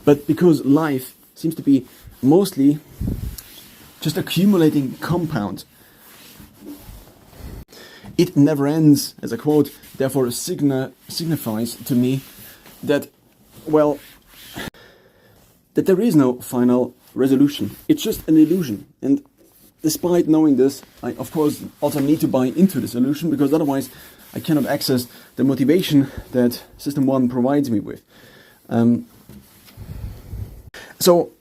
But because life seems to be mostly just accumulating compound, it never ends, as a quote, therefore signifies to me that, well, that there is no final resolution. It's just an illusion. And despite knowing this, I of course also need to buy into this illusion, because otherwise I cannot access the motivation that System 1 provides me with. So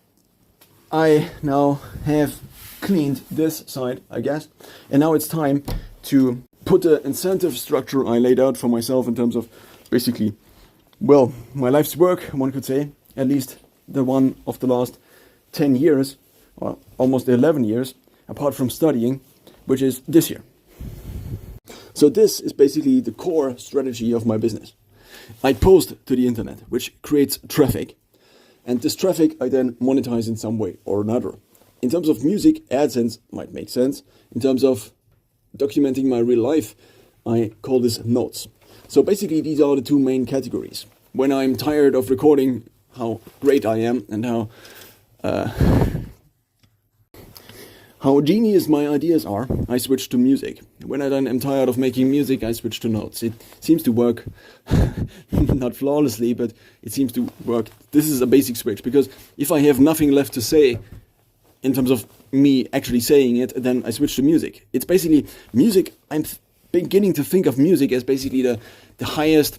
I now have cleaned this side, I guess, and now it's time to put the incentive structure I laid out for myself in terms of basically, well, my life's work, one could say, at least the one of the last 10 years, or almost 11 years, apart from studying, which is this year. So this is basically the core strategy of my business. I post to the internet, which creates traffic, and this traffic I then monetize in some way or another. In terms of music, AdSense might make sense. In terms of documenting my real life, I call this notes. So basically these are the two main categories. When I'm tired of recording how great I am and how genius my ideas are, I switch to music. When I then am tired of making music, I switch to notes. It seems to work, not flawlessly, but it seems to work. This is a basic switch, because if I have nothing left to say in terms of me actually saying it, then I switch to music. It's basically music. I'm beginning to think of music as basically the highest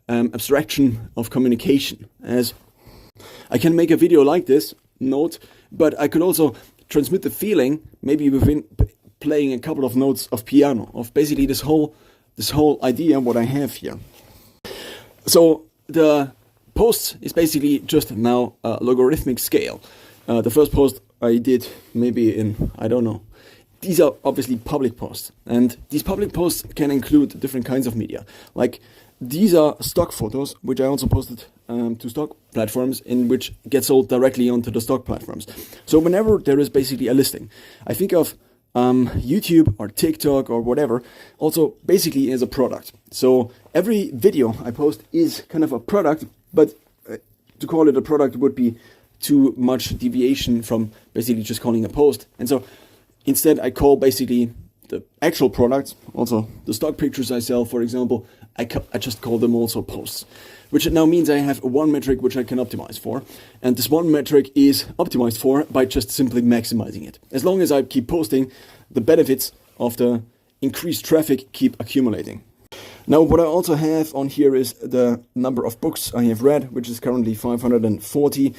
abstraction of communication. As I can make a video like this, note, but I could also transmit the feeling, maybe within playing a couple of notes of piano, of basically this whole idea what I have here. So the post is basically just now a logarithmic scale. The first post I did maybe in, I don't know. These are obviously public posts, and these public posts can include different kinds of media. Like these are stock photos, which I also posted to stock platforms, in which get sold directly onto the stock platforms. So whenever there is basically a listing, I think of YouTube or TikTok or whatever, also basically as a product. So every video I post is kind of a product, but to call it a product would be too much deviation from basically just calling a post. And so instead I call basically the actual products, also the stock pictures I sell, for example, I just call them also posts, which now means I have one metric which I can optimize for. And this one metric is optimized for by just simply maximizing it. As long as I keep posting, the benefits of the increased traffic keep accumulating. Now, what I also have on here is the number of books I have read, which is currently 540.